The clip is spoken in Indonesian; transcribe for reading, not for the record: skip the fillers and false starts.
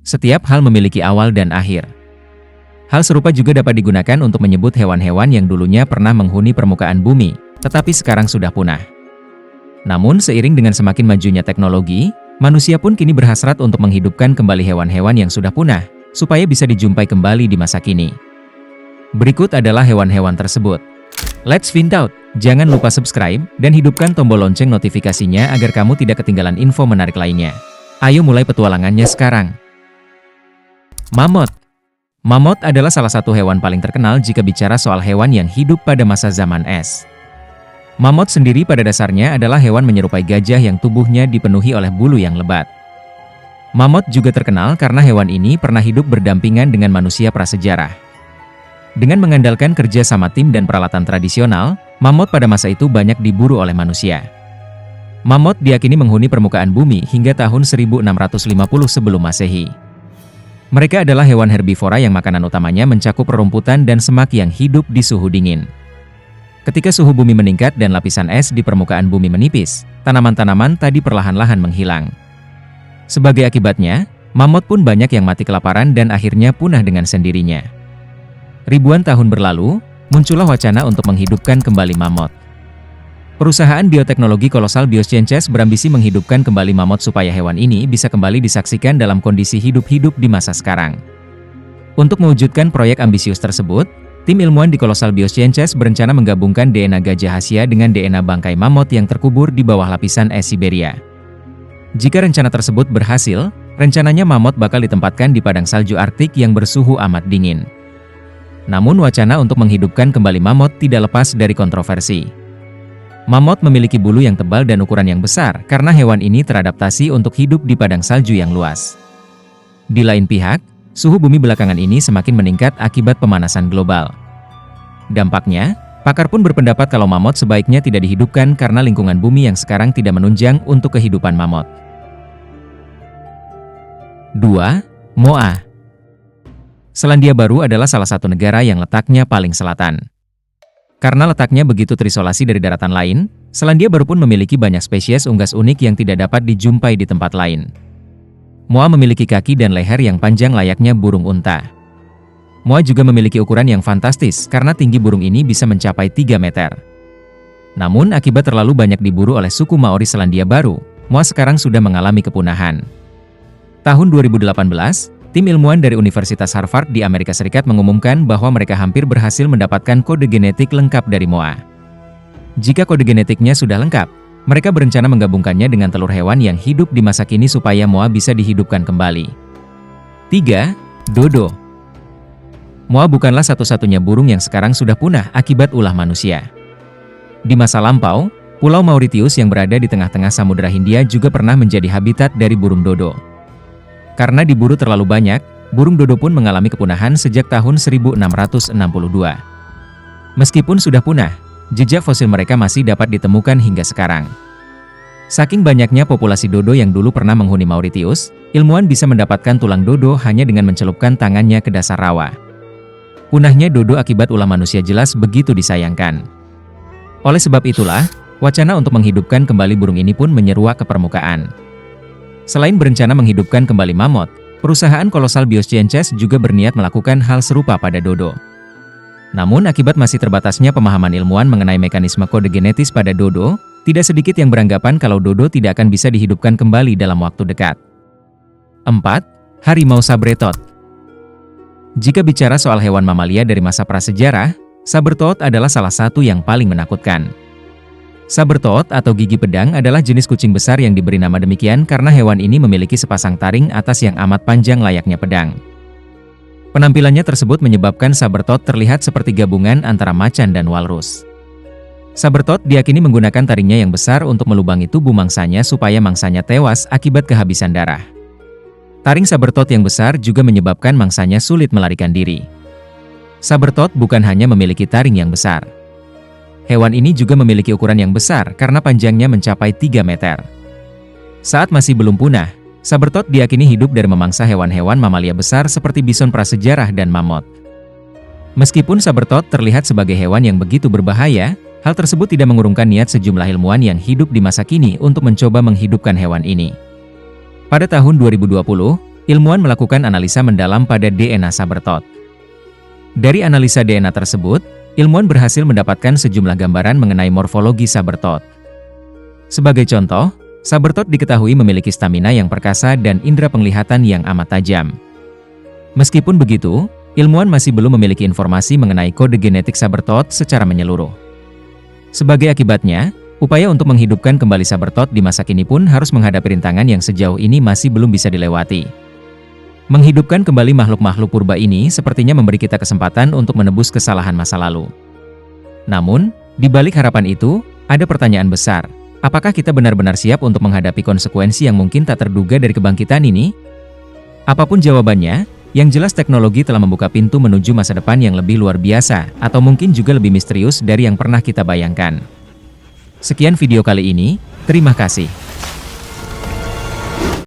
Setiap hal memiliki awal dan akhir. Hal serupa juga dapat digunakan untuk menyebut hewan-hewan yang dulunya pernah menghuni permukaan bumi, tetapi sekarang sudah punah. Namun seiring dengan semakin majunya teknologi, manusia pun kini berhasrat untuk menghidupkan kembali hewan-hewan yang sudah punah, supaya bisa dijumpai kembali di masa kini. Berikut adalah hewan-hewan tersebut. Let's find out! Jangan lupa subscribe, dan hidupkan tombol lonceng notifikasinya agar kamu tidak ketinggalan info menarik lainnya. Ayo mulai petualangannya sekarang. Mamut. Mamut adalah salah satu hewan paling terkenal jika bicara soal hewan yang hidup pada masa zaman es. Mamut sendiri pada dasarnya adalah hewan menyerupai gajah yang tubuhnya dipenuhi oleh bulu yang lebat. Mamut juga terkenal karena hewan ini pernah hidup berdampingan dengan manusia prasejarah. Dengan mengandalkan kerja sama tim dan peralatan tradisional, mamut pada masa itu banyak diburu oleh manusia. Mamut diyakini menghuni permukaan bumi hingga tahun 1650 sebelum Masehi. Mereka adalah hewan herbivora yang makanan utamanya mencakup rerumputan dan semak yang hidup di suhu dingin. Ketika suhu bumi meningkat dan lapisan es di permukaan bumi menipis, tanaman-tanaman tadi perlahan-lahan menghilang. Sebagai akibatnya, mamut pun banyak yang mati kelaparan dan akhirnya punah dengan sendirinya. Ribuan tahun berlalu, muncullah wacana untuk menghidupkan kembali mamut. Perusahaan bioteknologi kolosal Biosciences berambisi menghidupkan kembali mamut supaya hewan ini bisa kembali disaksikan dalam kondisi hidup-hidup di masa sekarang. Untuk mewujudkan proyek ambisius tersebut, tim ilmuwan di kolosal Biosciences berencana menggabungkan DNA gajah Asia dengan DNA bangkai mamut yang terkubur di bawah lapisan es Siberia. Jika rencana tersebut berhasil, rencananya mamut bakal ditempatkan di padang salju Arktik yang bersuhu amat dingin. Namun wacana untuk menghidupkan kembali mamut tidak lepas dari kontroversi. Mamut memiliki bulu yang tebal dan ukuran yang besar karena hewan ini teradaptasi untuk hidup di padang salju yang luas. Di lain pihak, suhu bumi belakangan ini semakin meningkat akibat pemanasan global. Dampaknya, pakar pun berpendapat kalau mamut sebaiknya tidak dihidupkan karena lingkungan bumi yang sekarang tidak menunjang untuk kehidupan mamut. 2. Moa. Selandia Baru adalah salah satu negara yang letaknya paling selatan. Karena letaknya begitu terisolasi dari daratan lain, Selandia Baru pun memiliki banyak spesies unggas unik yang tidak dapat dijumpai di tempat lain. Moa memiliki kaki dan leher yang panjang layaknya burung unta. Moa juga memiliki ukuran yang fantastis karena tinggi burung ini bisa mencapai 3 meter. Namun akibat terlalu banyak diburu oleh suku Maori Selandia Baru, Moa sekarang sudah mengalami kepunahan. Tahun 2018, tim ilmuwan dari Universitas Harvard di Amerika Serikat mengumumkan bahwa mereka hampir berhasil mendapatkan kode genetik lengkap dari Moa. Jika kode genetiknya sudah lengkap, mereka berencana menggabungkannya dengan telur hewan yang hidup di masa kini supaya Moa bisa dihidupkan kembali. 3. Dodo. Moa bukanlah satu-satunya burung yang sekarang sudah punah akibat ulah manusia. Di masa lampau, Pulau Mauritius yang berada di tengah-tengah Samudra Hindia juga pernah menjadi habitat dari burung dodo. Karena diburu terlalu banyak, burung dodo pun mengalami kepunahan sejak tahun 1662. Meskipun sudah punah, jejak fosil mereka masih dapat ditemukan hingga sekarang. Saking banyaknya populasi dodo yang dulu pernah menghuni Mauritius, ilmuwan bisa mendapatkan tulang dodo hanya dengan mencelupkan tangannya ke dasar rawa. Punahnya dodo akibat ulah manusia jelas begitu disayangkan. Oleh sebab itulah, wacana untuk menghidupkan kembali burung ini pun menyeruak ke permukaan. Selain berencana menghidupkan kembali mamut, perusahaan kolosal Biosciences juga berniat melakukan hal serupa pada dodo. Namun akibat masih terbatasnya pemahaman ilmuwan mengenai mekanisme kode genetis pada dodo, tidak sedikit yang beranggapan kalau dodo tidak akan bisa dihidupkan kembali dalam waktu dekat. 4. Harimau Sabretot. Jika bicara soal hewan mamalia dari masa prasejarah, sabertot adalah salah satu yang paling menakutkan. Sabertot atau gigi pedang adalah jenis kucing besar yang diberi nama demikian karena hewan ini memiliki sepasang taring atas yang amat panjang layaknya pedang. Penampilannya tersebut menyebabkan sabertot terlihat seperti gabungan antara macan dan walrus. Sabertot diyakini menggunakan taringnya yang besar untuk melubangi tubuh mangsanya supaya mangsanya tewas akibat kehabisan darah. Taring sabertot yang besar juga menyebabkan mangsanya sulit melarikan diri. Sabertot bukan hanya memiliki taring yang besar. Hewan ini juga memiliki ukuran yang besar karena panjangnya mencapai 3 meter. Saat masih belum punah, sabertot diyakini hidup dari memangsa hewan-hewan mamalia besar seperti bison prasejarah dan mamut. Meskipun sabertot terlihat sebagai hewan yang begitu berbahaya, hal tersebut tidak mengurungkan niat sejumlah ilmuwan yang hidup di masa kini untuk mencoba menghidupkan hewan ini. Pada tahun 2020, ilmuwan melakukan analisa mendalam pada DNA Sabertooth. Dari analisa DNA tersebut, ilmuwan berhasil mendapatkan sejumlah gambaran mengenai morfologi Sabertooth. Sebagai contoh, Sabertooth diketahui memiliki stamina yang perkasa dan indera penglihatan yang amat tajam. Meskipun begitu, ilmuwan masih belum memiliki informasi mengenai kode genetik Sabertooth secara menyeluruh. Sebagai akibatnya, upaya untuk menghidupkan kembali Sabertooth di masa kini pun harus menghadapi rintangan yang sejauh ini masih belum bisa dilewati. Menghidupkan kembali makhluk-makhluk purba ini sepertinya memberi kita kesempatan untuk menebus kesalahan masa lalu. Namun, di balik harapan itu, ada pertanyaan besar. Apakah kita benar-benar siap untuk menghadapi konsekuensi yang mungkin tak terduga dari kebangkitan ini? Apapun jawabannya, yang jelas teknologi telah membuka pintu menuju masa depan yang lebih luar biasa, atau mungkin juga lebih misterius dari yang pernah kita bayangkan. Sekian video kali ini, terima kasih.